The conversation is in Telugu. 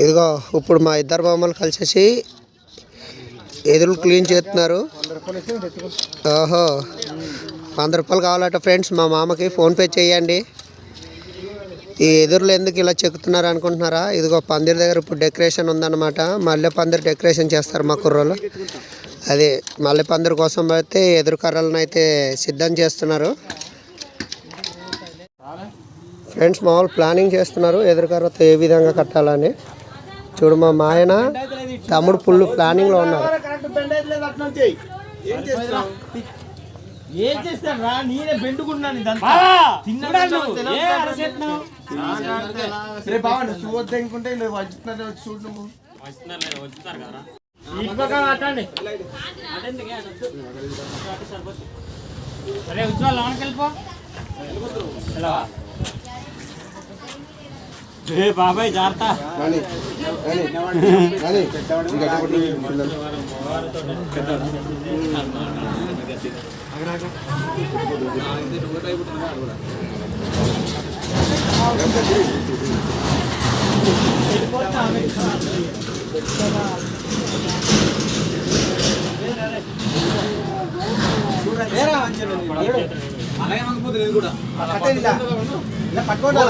ఇదిగో ఇప్పుడు మా ఇద్దరు మామూలు కలిసేసి ఎదురు క్లీన్ చేస్తున్నారు. ఓహో 100 రూపాయలు కావాలట ఫ్రెండ్స్. మా మామకి ఫోన్పే చేయండి. ఈ ఎదురులు ఎందుకు ఇలా చెక్కుతున్నారు అనుకుంటున్నారా? ఇదిగో పందిరి దగ్గర ఇప్పుడు డెకరేషన్ ఉందన్నమాట. మల్లె పందిరి డెకరేషన్ చేస్తారు మా కుర్రోళ్ళు. అదే మల్లె పందిరి కోసం అయితే ఎదురు కర్రలను అయితే సిద్ధం చేస్తున్నారు ఫ్రెండ్స్. మామూలు ప్లానింగ్ చేస్తున్నారు ఎదురు కర్రతో ఏ విధంగా కట్టాలని. చూడు మా మాయన తమ్ముడు ఫుల్ ప్లానింగ్లో ఉన్నారు. ఏం చేస్తాను రా, నేనే బెండుకున్నాను అరే ఉజ్వల్ లోనికి వెళ్ళిపో. బాబాయ్ జాగ్రత్త. అలాగే అనుకోదు నేను కూడా పట్టుకోండి.